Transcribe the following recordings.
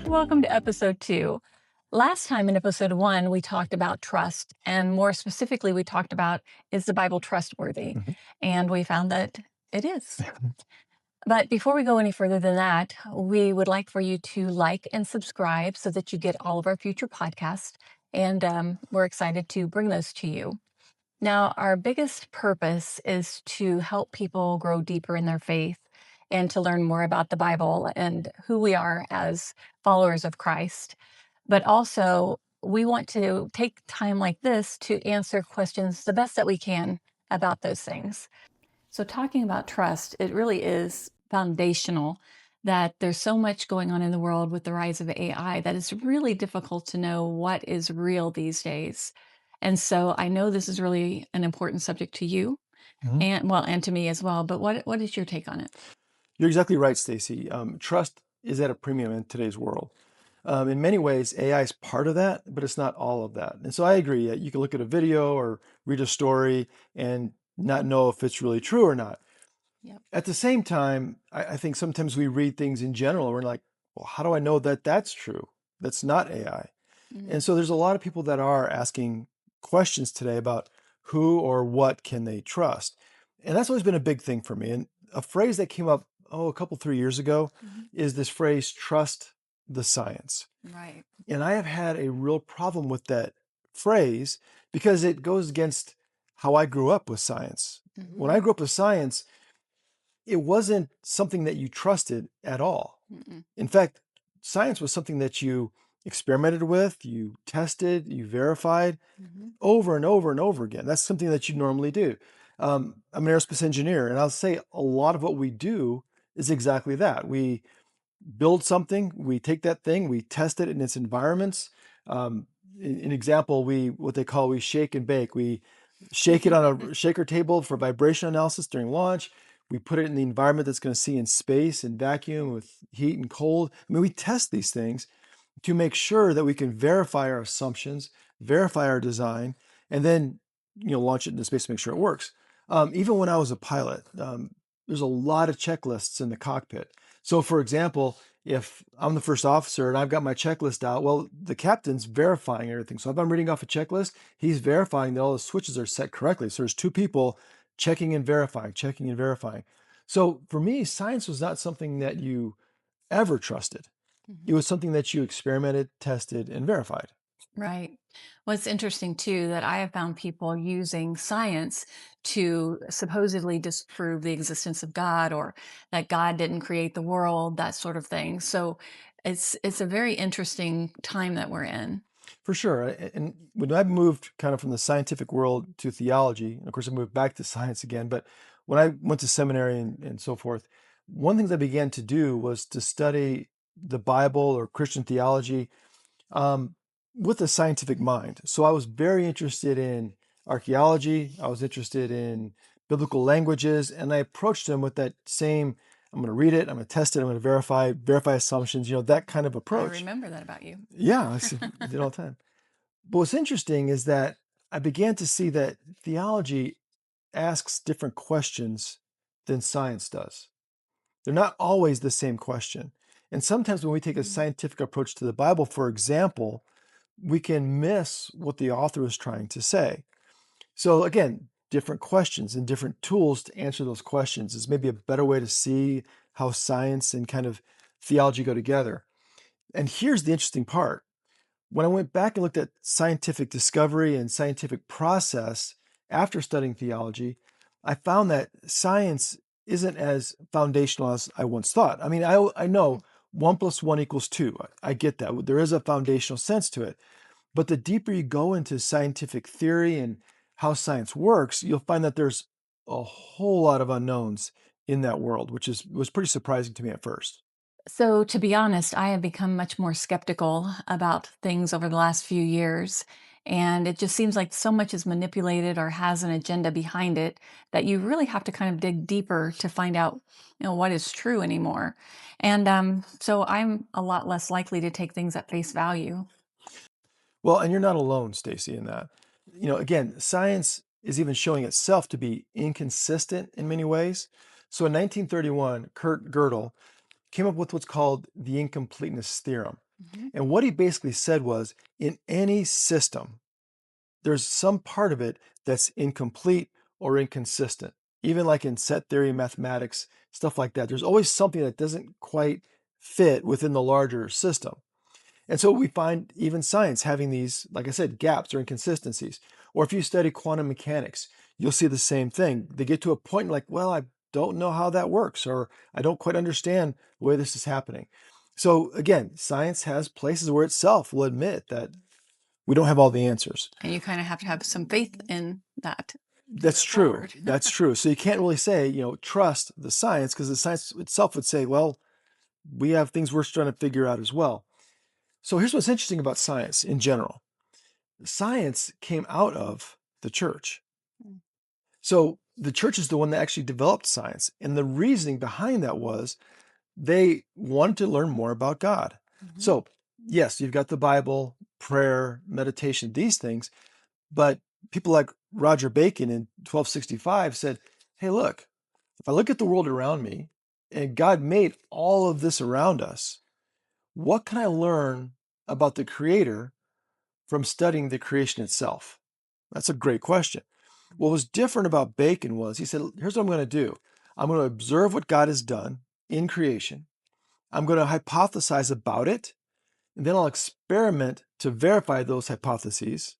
Welcome to episode 2. Last time in episode 1, we talked about trust, and more specifically, we talked about, is the Bible trustworthy? Mhm. And we found that it is. But before we go any further than that, we would like for you to like and subscribe so that you get all of our future podcasts. And we're excited to bring those to you. Now, our biggest purpose is to help people grow deeper in their faith and to learn more about the Bible and who we are as followers of Christ. But also, we want to take time like this to answer questions the best that we can about those things. So, talking about trust, it really is foundational that there's so much going on in the world with the rise of AI that it's really difficult to know what is real these days. And so I know this is really an important subject to you Mhm. and to me as well. But what is your take on it? You're exactly right, Stacy. Trust is at a premium in today's world. In many ways, AI is part of that, but it's not all of that. And so I agree. You can look at a video or read a story and not know if it's really true or not. Yep. At the same time, I think sometimes we read things in general and we're like, well, how do I know that that's true? That's not AI. Mm, And so there's a lot of people that are asking questions today about who or what can they trust. And that's always been a big thing for me. And a phrase that came up, a couple, 3 years ago mhm. is this phrase, trust the science. Right. And I have had a real problem with that phrase because it goes against how I grew up with science. When Hmm. I grew up with science, it wasn't something that you trusted at all. Mm-mm. In fact, science was something that you experimented with, you tested, you verified Hmm. over and over and over again. That's something that you normally do. I'm an aerospace engineer, and I'll say a lot of what we do is exactly that. We build something, we take that thing, we test it in its environments. An example, we shake and bake. We shake it on a shaker table for vibration analysis during launch. We put it in the environment that's going to see in space and vacuum with heat and cold. I mean, we test these things to make sure that we can verify our assumptions, verify our design, and then launch it into space to make sure it works. Even when I was a pilot, there's a lot of checklists in the cockpit. So, for example, if I'm the first officer and I've got my checklist out, well, the captain's verifying everything. So if I'm reading off a checklist, he's verifying that all the switches are set correctly. So there's two people checking and verifying, checking and verifying. So for me, science was not something that you ever trusted. It was something that you experimented, tested, and verified. Right. Well, it's interesting too that I have found people using science to supposedly disprove the existence of God or that God didn't create the world, that sort of thing. So it's a very interesting time that we're in. For sure. And when I moved kind of from the scientific world to theology, and of course I moved back to science again, but when I went to seminary and so forth, one thing that I began to do was to study the Bible or Christian theology um, with a scientific mind. So I was very interested in archaeology. I was interested in biblical languages, and I approached them with that same. I'm going to read it. I'm going to test it. I'm going to verify assumptions. That kind of I approach. remember that about you. Yeah, I did all the time. But what's interesting is that I began to see that theology asks different questions than science does. They're not always the same question. And sometimes when we take a Mhm. scientific approach to the Bible, for example, we can miss what the author is trying to say. So again, different questions and different tools to answer those questions is maybe a better way to see how science and kind of theology go together. And here's the interesting part. When I went back and looked at scientific discovery and scientific process after studying theology, I found that science isn't as foundational as I once thought. I mean, I know 1 + 1 = 2. I get that. There is a foundational sense to it. But the deeper you go into scientific theory and how science works, you'll find that there's a whole lot of unknowns in that world, which was pretty surprising to me at first. So, to be honest, I have become much more skeptical about things over the last few years. And it just seems like so much is manipulated or has an agenda behind it that you really have to kind of dig deeper to find out, what is true anymore. And so I'm a lot less likely to take things at face value. Well, and you're not alone, Stacy, in that. Again, science is even showing itself to be inconsistent in many ways. So in 1931, Kurt Gödel came up with what's called the incompleteness theorem. Mhm. And what he basically said was, in any system, there's some part of it that's incomplete or inconsistent. Even like in set theory, mathematics, stuff like that, there's always something that doesn't quite fit within the larger system. And so we find even science having these, like I said, gaps or inconsistencies. Or if you study quantum mechanics, you'll see the same thing. They get to a point like, well, I don't know how that works, or I don't quite understand the way this is happening. So again, science has places where itself will admit that we don't have all the answers. And you kind of have to have some faith in that to That's move true. forward. That's true. So you can't really say, trust the science, because the science itself would say, well, we have things we're trying to figure out as well. So here's what's interesting about science in general. Science came out of the church. Mm. So the church is the one that actually developed science. And the reasoning behind that was they wanted to learn more about God. Mhm. So, yes, you've got the Bible, prayer, meditation, these things, but people like Roger Bacon in 1265 said, hey, look, if I look at the world around me and God made all of this around us, what can I learn about the Creator from studying the creation itself? That's a great question. What was different about Bacon was he said, here's what I'm going to do. I'm going to observe what God has done in creation. I'm going to hypothesize about it, and then I'll experiment to verify those hypotheses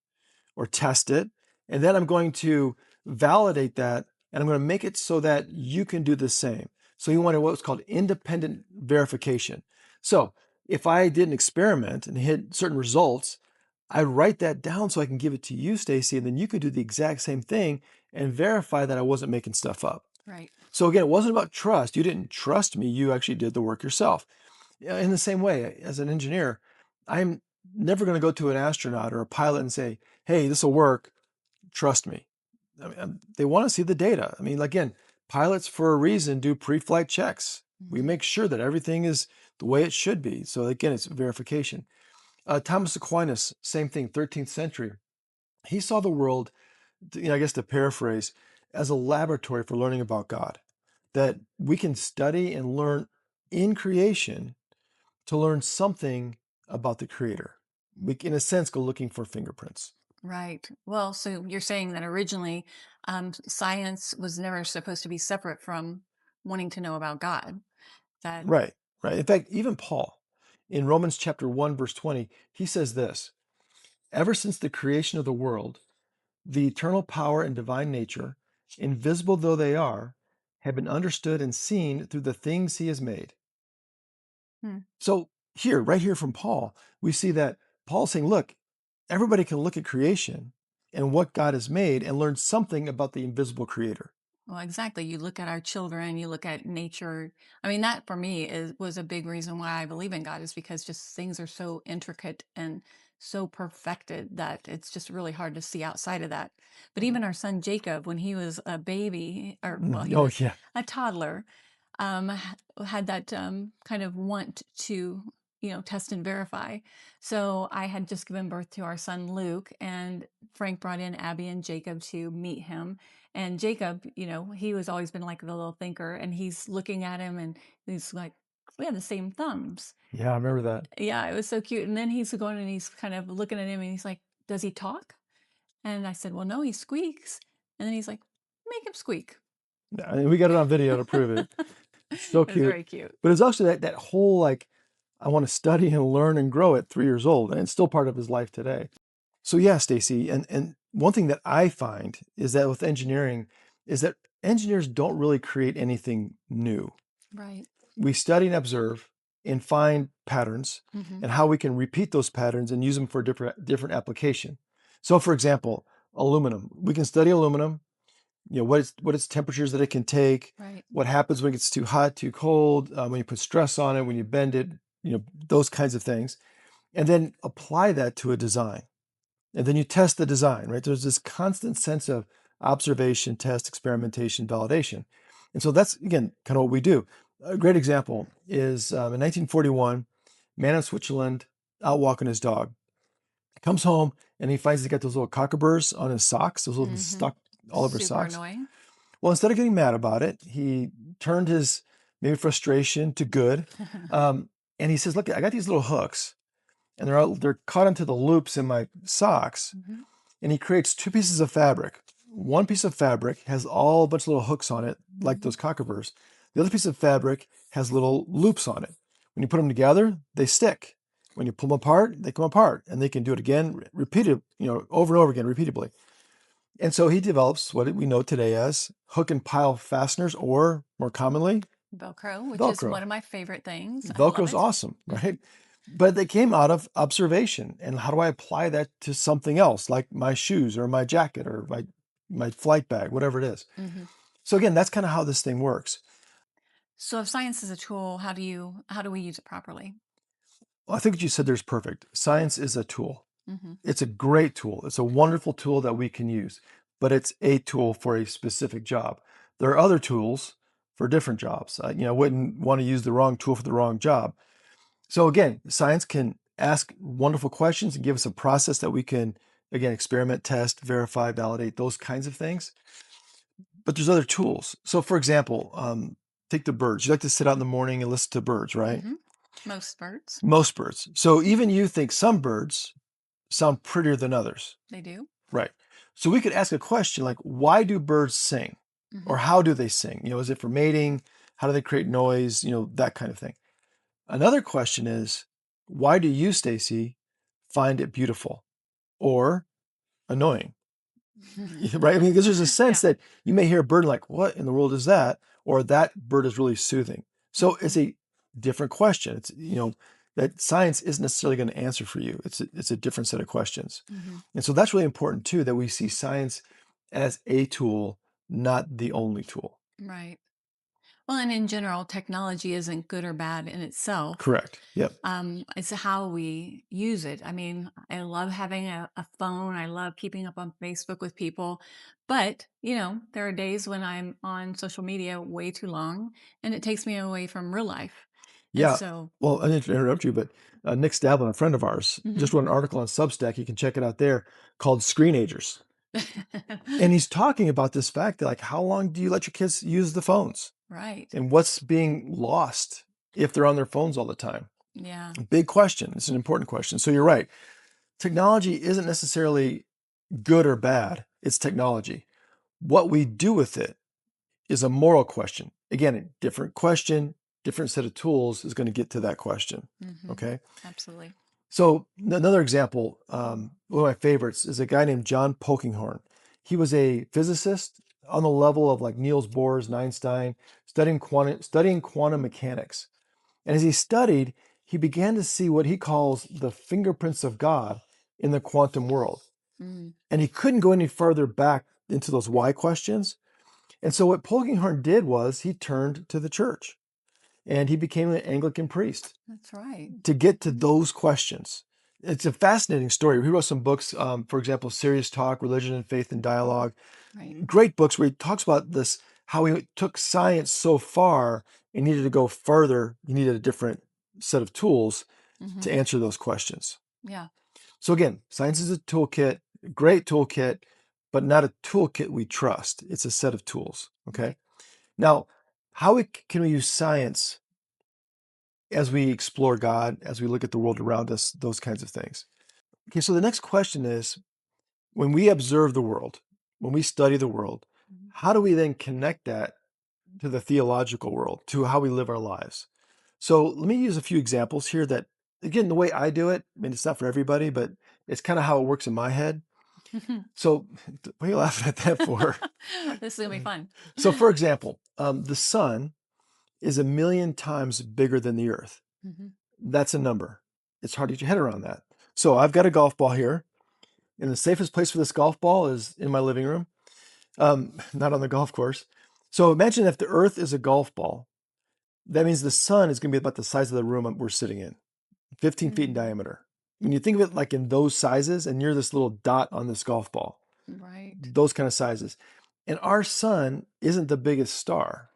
or test it. And then I'm going to validate that, and I'm going to make it so that you can do the same. So he wanted what's called independent verification. So if I did an experiment and hit certain results, I write that down so I can give it to you, Stacy, and then you could do the exact same thing and verify that I wasn't making stuff up. Right. So again, it wasn't about trust. You didn't trust me. You actually did the work yourself. In the same way, as an engineer, I'm never going to go to an astronaut or a pilot and say, hey, this will work. Trust me. I mean, they want to see the data. I mean, again, pilots for a reason do pre-flight checks. We Mhm. make sure that everything is the way it should be. So again, it's verification. Thomas Aquinas, same thing, 13th century. He saw the world, I guess to paraphrase, as a laboratory for learning about God, that we can study and learn in creation to learn something about the Creator. We, in a sense, go looking for fingerprints. Right. Well, so you're saying that originally science was never supposed to be separate from wanting to know about God. That, Right, right. In fact, even Paul, in Romans chapter 1, verse 20, he says this: ever since the creation of the world, the eternal power and divine nature, invisible though they are, have been understood and seen through the things he has made. hmm, So here, right here from Paul, we see that Paul's saying, look, everybody can look at creation and what God has made and learn something about the invisible creator. well, exactly. You look at our children, you look at nature. I mean, that for me was a big reason why I believe in God is because just things are so intricate and so perfected that it's just really hard to see outside of that. But even our son Jacob, when he was a baby, or well, he Oh, was yeah. a toddler, had that kind of want to, test and verify. So I had just given birth to our son Luke, and Frank brought in Abby and Jacob to meet him. And Jacob, he was always been like the little thinker, and he's looking at him and he's like, we have the same thumbs. Yeah, I remember that. Yeah, it was so cute. And then he's going and he's kind of looking at him and he's like, does he talk? And I said, well, no, he squeaks. And then he's like, make him squeak. Yeah, and we got it on video to prove it. So It was cute. very cute. But it's also that whole like, I want to study and learn and grow at 3 years old, and it's still part of his life today. So yeah, Stacy, and one thing that I find is that with engineering is that engineers don't really create anything new. Right. We study and observe and find patterns Hmm. and how we can repeat those patterns and use them for different application. So for example, aluminum. We can study aluminum, what its temperatures that it can take, Right. what happens when it gets too hot, too cold, when you put stress on it, when you bend it, those kinds of things, and then apply that to a design. And then you test the design, right? There's this constant sense of observation, test, experimentation, validation. And so that's, again, kind of what we do. A great example is in 1941, man in Switzerland out walking his dog. Comes home and he finds he's got those little cockaburs on his socks, those little Hmm. stuck all over his Super socks. annoying. Well, instead of getting mad about it, he turned his maybe frustration to good. And he says, look, I got these little hooks. and they're caught into the loops in my socks. Mhm. And he creates two pieces of fabric. One piece of fabric has all a bunch of little hooks on it, like those cockaburs. The other piece of fabric has little loops on it. When you put them together, they stick. When you pull them apart, they come apart, and they can do it again, repeated, over and over again, repeatedly. And so he develops what we know today as hook and pile fasteners, or more commonly, Velcro, which is Velcro. one of my favorite things. I love Velcro's it. awesome, right? But they came out of observation. And how do I apply that to something else, like my shoes or my jacket or my flight bag, whatever it is? Hmm. So again, that's kind of how this thing works. So if science is a tool, how do we use it properly? Well, I think what you said there is perfect. Science is a tool. Hmm. It's a great tool. It's a wonderful tool that we can use, but it's a tool for a specific job. There are other tools for different jobs. Wouldn't want to use the wrong tool for the wrong job. So again, science can ask wonderful questions and give us a process that we can, again, experiment, test, verify, validate, those kinds of things. But there's other tools. So for example, take the birds. You like to sit out in the morning and listen to birds, right? Hmm. Most birds, Most birds. So even you think some birds sound prettier than others, they do. right? So we could ask a question like, why do birds sing? Hmm. Or how do they sing? Is it for mating? How do they create noise? That kind of thing. Another question is, why do you, Stacy, find it beautiful or annoying? Right? I mean, because there's a sense Yeah. that you may hear a bird like, what in the world is that? Or that bird is really soothing. So it's Hmm. a different question. It's, that science isn't necessarily going to answer for you. It's a different set of questions. Hmm. And so that's really important too, that we see science as a tool, not the only tool. Right. Well, and in general, technology isn't good or bad in itself. Correct. Yep. It's how we use it. I mean, I love having a phone. I love keeping up on Facebook with people. But, there are days when I'm on social media way too long and it takes me away from real life. And Yeah. so, Well, I didn't interrupt you, but Nick Stavlin, a friend of ours, mhm. just wrote an article on Substack. You can check it out there, called Screenagers. And he's talking about this fact that, like, how long do you let your kids use the phones? Right. And what's being lost if they're on their phones all the time? Yeah. Big question. It's an important question. So you're right. Technology isn't necessarily good or bad. It's technology. What we do with it is a moral question. Again, a different question, different set of tools is going to get to that question. Hmm. Okay. Absolutely. So another example, one of my favorites is a guy named John Polkinghorne. He was a physicist on the level of like Niels Bohr and Einstein, studying quantum mechanics. And as he studied, he began to see what he calls the fingerprints of God in the quantum world. Mm. And he couldn't go any further back into those why questions. And so what Polkinghorne did was he turned to the church and he became an Anglican priest That's right. to get to those questions. It's a fascinating story. He wrote some books, for example, Serious Talk, Religion and Faith and Dialogue. Right. Great books where he talks about this, how he took science so far and needed to go further. He needed a different set of tools Hmm. to answer those questions. Yeah. So again, science is a toolkit, a great toolkit, but not a toolkit we trust. It's a set of tools. Okay. Right. Now, can we use science as we explore God, as we look at the world around us, those kinds of things? Okay, so the next question is, when we observe the world, when we study the world, Mhm. how do we then connect that to the theological world, to how we live our lives? So let me use a few examples here that, again, the way I do it, I mean, it's not for everybody, but it's kind of how it works in my head. So what are you laughing at that for? This is gonna be fun. So for example, the sun is 1 million times bigger than the earth. Hmm. That's a number. It's hard to get your head around that. So I've got a golf ball here, and the safest place for this golf ball is in my living room, not on the golf course. So imagine if the earth is a golf ball, that means the sun is going to be about the size of the room we're sitting in, 15 feet in Mm. diameter. When you think of it like in those sizes, and you're this little dot on this golf ball, Right. those kind of sizes. And our sun isn't the biggest star.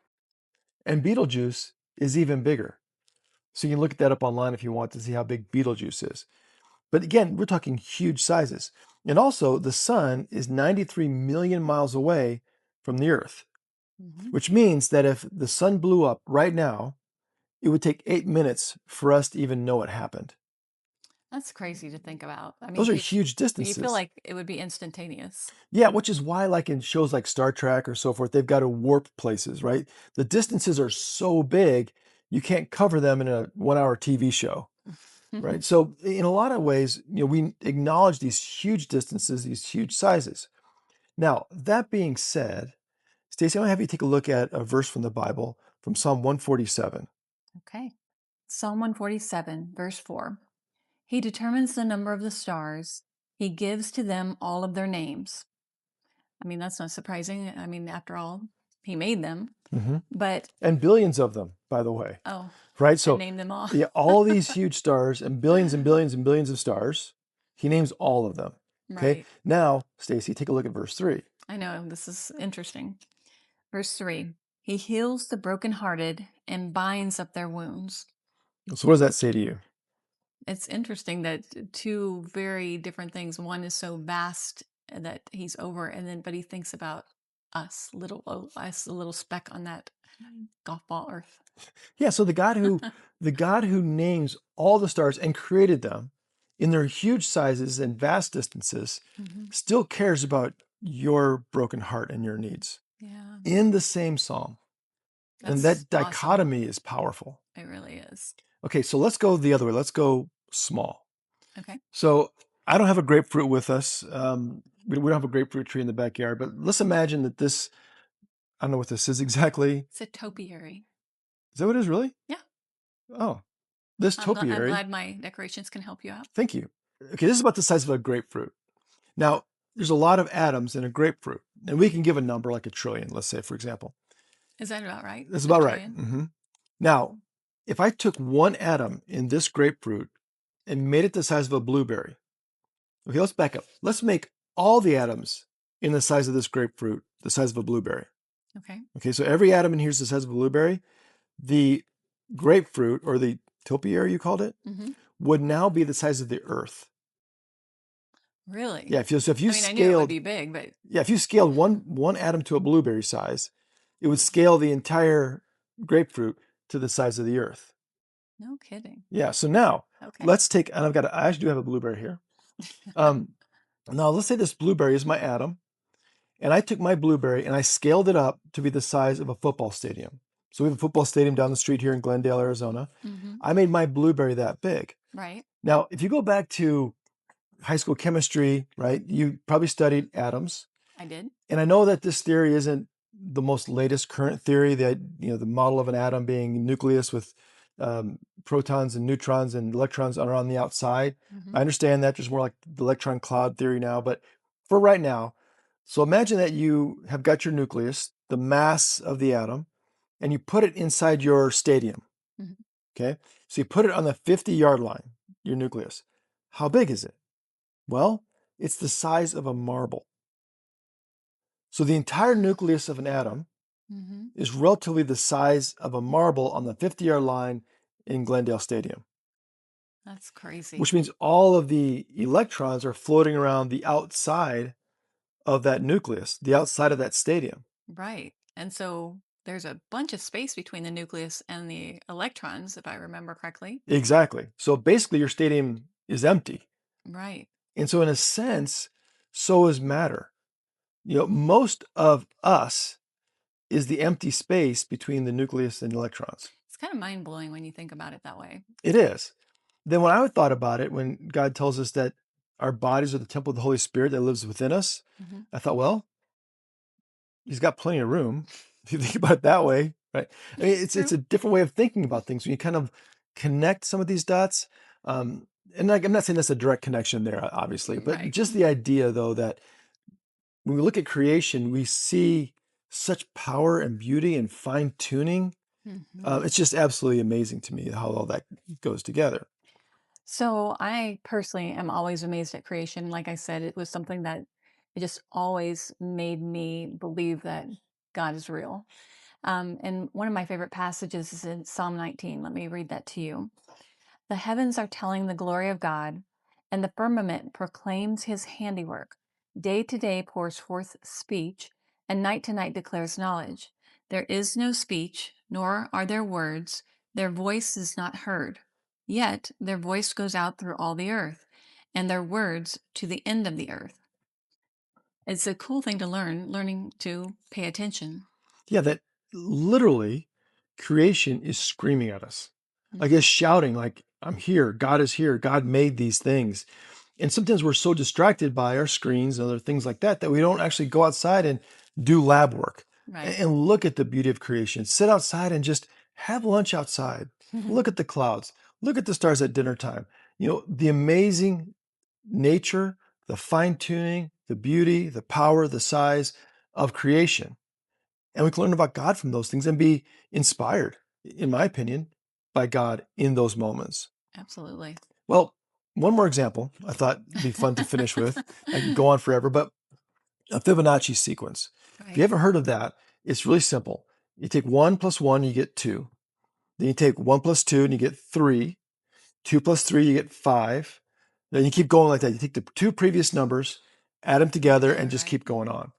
And Betelgeuse is even bigger. So you can look at that up online if you want to see how big Betelgeuse is. But again, we're talking huge sizes. And also, the sun is 93 million miles away from the Earth, Hmm. which means that if the sun blew up right now, it would take 8 minutes for us to even know it happened. That's crazy to think about. I mean, Those are you huge you feel distances. like it would be instantaneous. Yeah, which is why, like in shows like Star Trek or so forth, they've got to warp places, right? The distances are so big, you can't cover them in a 1 hour TV show, right? So, in a lot of ways, we acknowledge these huge distances, these huge sizes. Now, that being said, Stacey, I want to have you take a look at a verse from the Bible from Psalm 147. Okay. Psalm 147, verse 4. He determines the number of the stars. He gives to them all of their names. I mean, that's not surprising. I mean, after all, he made them. hmm But, And billions of them, by the way, oh, right? and So, name them all. yeah, all these huge stars and billions and billions and billions of stars, he names all of them. Okay. Right. Now, Stacy, take a look at verse 3. I know, this is interesting. Verse 3. He heals the brokenhearted and binds up their wounds. So, what does that say to you? It's interesting that two very different things. One is so vast that he's over, and then but he thinks about us, us, a little speck on that golf ball earth. Yeah. So the God who names all the stars and created them in their huge sizes and vast distances Mhm. still cares about your broken heart and your needs Yeah, in the same psalm. And that's that awesome. dichotomy is powerful. It really is. Okay, so let's go the other way. Let's go small. Okay. So I don't have a grapefruit with us. We don't have a grapefruit tree in the backyard, but let's imagine that this, I don't know what this is exactly. It's a topiary. Is that what it is really? Yeah. Oh, this I'm topiary. glad my decorations can help you out. Thank you. Okay, this is about the size of a grapefruit. Now, there's a lot of atoms in a grapefruit, and we can give a number like a trillion, let's say, for example. Is that about right? That's A about right. trillion? Now, if I took one atom in this grapefruit and made it the size of a blueberry, okay, let's back up. Let's make all the atoms in the size of this grapefruit the size of a blueberry. Okay. Okay, so every atom in here is the size of a blueberry. The grapefruit, or the topiary you called it, Hmm. would now be the size of the Earth. Really? Yeah, if you I mean, I knew it would scaled, be big, but yeah, if you scaled one atom to a blueberry size, it would scale the entire grapefruit to the size of the Earth. no kidding. Yeah, so now Okay. let's take, and I actually do have a blueberry here. Um, Now let's say this blueberry is my atom, and I took my blueberry and I scaled it up to be the size of a football stadium. So we have a football stadium down the street here in Glendale, Arizona. Hmm. I made my blueberry that big. Right. Now, if you go back to high school chemistry, right, you probably studied atoms. I did. And I know that this theory isn't the most latest current theory, that the model of an atom being a nucleus with protons and neutrons and electrons are on the outside. Hmm. I understand that there's more like the electron cloud theory now, but for right now, so imagine that you have got your nucleus, the mass of the atom, and you put it inside your stadium. Hmm. Okay, so you put it on the 50-yard line, your nucleus. How big is it? Well, it's the size of a marble. So the entire nucleus of an atom Hmm. is relatively the size of a marble on the 50-yard line in Glendale Stadium, That's crazy. which means all of the electrons are floating around the outside of that nucleus, the outside of that stadium. Right. And so there's a bunch of space between the nucleus and the electrons, if I remember correctly. Exactly. So basically, your stadium is empty. Right. And so, in a sense, so is matter. Most of us is the empty space between the nucleus and electrons. It's kind of mind blowing when you think about it that way. It is. Then when I thought about it, when God tells us that our bodies are the temple of the Holy Spirit that lives within us, Hmm. I thought, well, he's got plenty of room. If you think about it that way, right? I mean, it's True. a different way of thinking about things when you kind of connect some of these dots. And like, I'm not saying that's a direct connection there, obviously, but Right. just the idea, though, that when we look at creation, we see such power and beauty and fine tuning. Hmm. It's just absolutely amazing to me how all that goes together. So I personally am always amazed at creation. Like I said, it was something that it just always made me believe that God is real. And one of my favorite passages is in Psalm 19. Let me read that to you. The heavens are telling the glory of God, and the firmament proclaims his handiwork. Day to day pours forth speech, and night to night declares knowledge. There is no speech, nor are there words, their voice is not heard. Yet their voice goes out through all the earth, and their words to the end of the earth. It's a cool thing to learn, learning to pay attention. Yeah, that literally creation is screaming at us. Like Mhm. it's shouting, like, I'm here, God is here, God made these things. And sometimes we're so distracted by our screens and other things like that that we don't actually go outside and do lab work Right. and look at the beauty of creation. Sit outside and just have lunch outside. Look at the clouds. Look at the stars at dinner time. The amazing nature, the fine tuning, the beauty, the power, the size of creation. And we can learn about God from those things and be inspired, in my opinion, by God in those moments. Absolutely. Well, one more example I thought would be fun to finish with. I can go on forever, but a Fibonacci sequence. If you Right. haven't heard of that, it's really simple. You take 1 plus 1, you get 2. Then you take 1 plus 2 and you get 3. 2 plus 3, you get 5. Then you keep going like that. You take the two previous numbers, add them together, and Together, just right? keep going on.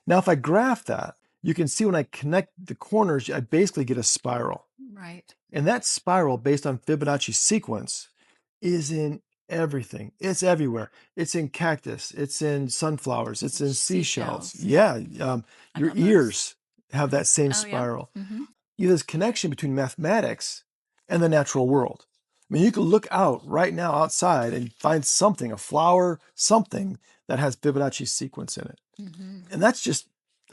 Now, if I graph that, you can see when I connect the corners, I basically get a spiral. Right. And that spiral, based on Fibonacci sequence, is in everything. It's everywhere. It's in cactus. It's in sunflowers. It's in seashells. Seashells. Yeah. Yeah, I your love those. ears have that same Oh, yeah. spiral. Hmm. You have this connection between mathematics and the natural world. I mean, you can look out right now outside and find something, a flower, something that has Fibonacci sequence in it. Hmm. And that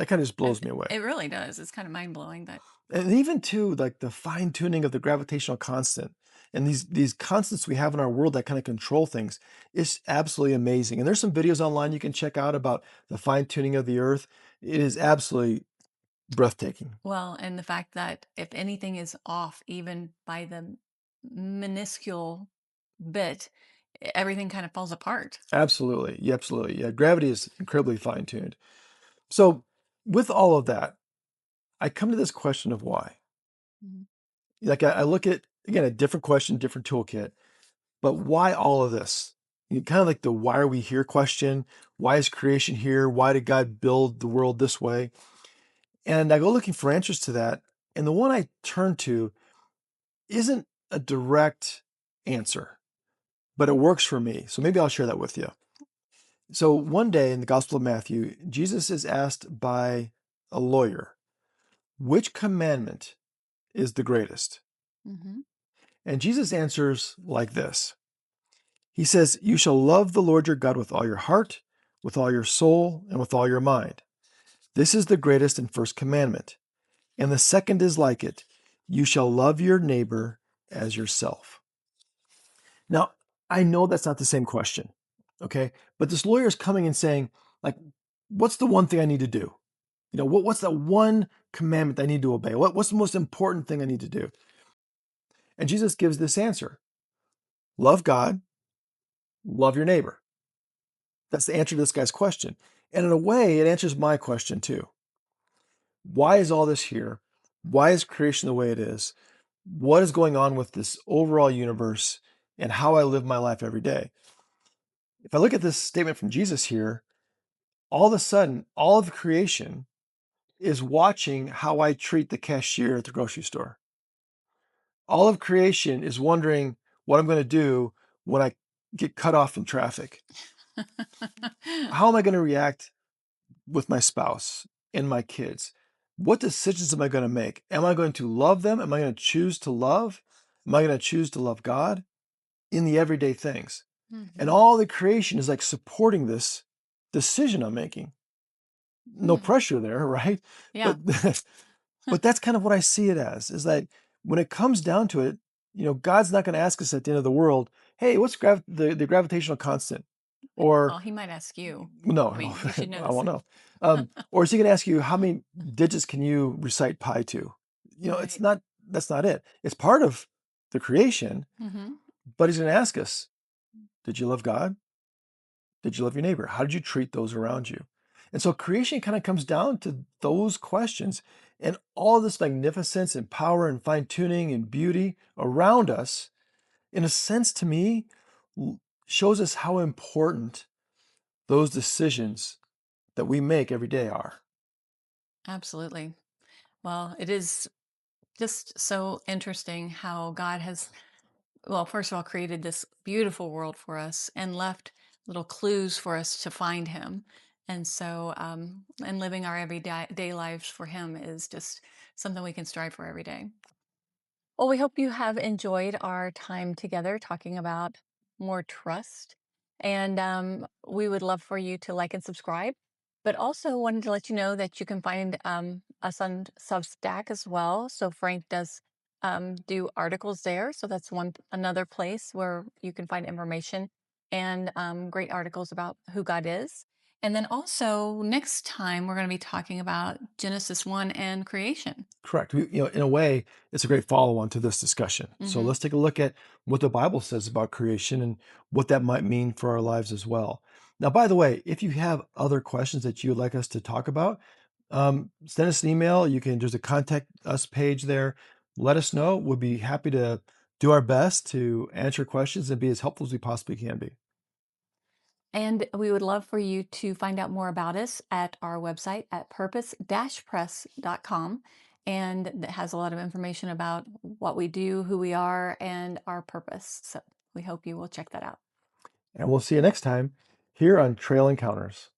kind of just blows It, me away. it really does. It's kind of mind blowing that. And even too, like the fine tuning of the gravitational constant and these constants we have in our world that kind of control things is absolutely amazing. And there's some videos online you can check out about the fine tuning of the earth. It is absolutely breathtaking. Well, and the fact that if anything is off, even by the minuscule bit, everything kind of falls apart. Absolutely. Yeah, absolutely. Yeah, gravity is incredibly fine tuned. So, with all of that, I come to this question of why. Mhm. Like, I look at, again, a different question, different toolkit, but why all of this? Kind of like the why are we here question. Why is creation here? Why did God build the world this way? And I go looking for answers to that. And the one I turn to isn't a direct answer, but it works for me. So maybe I'll share that with you. So one day in the Gospel of Matthew, Jesus is asked by a lawyer, which commandment is the greatest? Mhm. And Jesus answers like this. He says, you shall love the Lord your God with all your heart, with all your soul, and with all your mind. This is the greatest and first commandment. And the second is like it. You shall love your neighbor as yourself. Now, I know that's not the same question, okay? But this lawyer is coming and saying, like, what's the one thing I need to do? What's that one commandment I need to obey? What's the most important thing I need to do? And Jesus gives this answer: love God, love your neighbor. That's the answer to this guy's question. And in a way, it answers my question too. Why is all this here? Why is creation the way it is? What is going on with this overall universe and how I live my life every day? If I look at this statement from Jesus here, all of a sudden, all of creation is watching how I treat the cashier at the grocery store. All of creation is wondering what I'm going to do when I get cut off in traffic. How am I going to react with my spouse and my kids? What decisions am I going to make? Am I going to love them? Am I going to choose to love? Am I going to choose to love God in the everyday things? And Mhm. all the creation is like supporting this decision I'm making. No Hmm. pressure there, right? Yeah. But but that's kind of what I see it as, is that when it comes down to it, God's not going to ask us at the end of the world, hey, what's the gravitational constant? Or Well, he might ask you. no, I no, mean, you should know I this. won't know. Or is he going to ask you how many digits can you recite pi to? It's Right. not, that's not it. It's part of the creation, Hmm. but he's going to ask us, did you love God? Did you love your neighbor? How did you treat those around you? And so creation kind of comes down to those questions, and all this magnificence and power and fine tuning and beauty around us, in a sense, to me, shows us how important those decisions that we make every day are. Absolutely. Well, it is just so interesting how God has well, first of all, created this beautiful world for us and left little clues for us to find him. And so, and living our everyday day lives for him is just something we can strive for every day. Well, we hope you have enjoyed our time together talking about more trust. And we would love for you to like and subscribe, but also wanted to let you know that you can find us on Substack as well. So Frank does do articles there. So that's another place where you can find information and great articles about who God is. And then also next time we're going to be talking about Genesis 1 and creation. Correct. In a way, it's a great follow-on to this discussion. So Hmm. let's take a look at what the Bible says about creation and what that might mean for our lives as well. Now, by the way, if you have other questions that you would like us to talk about, send us an email. There's a contact us page there. Let us know. We'll be happy to do our best to answer questions and be as helpful as we possibly can be. And we would love for you to find out more about us at our website at purpose-press.com. And that has a lot of information about what we do, who we are, and our purpose. So we hope you will check that out. And we'll see you next time here on Trail Encounters.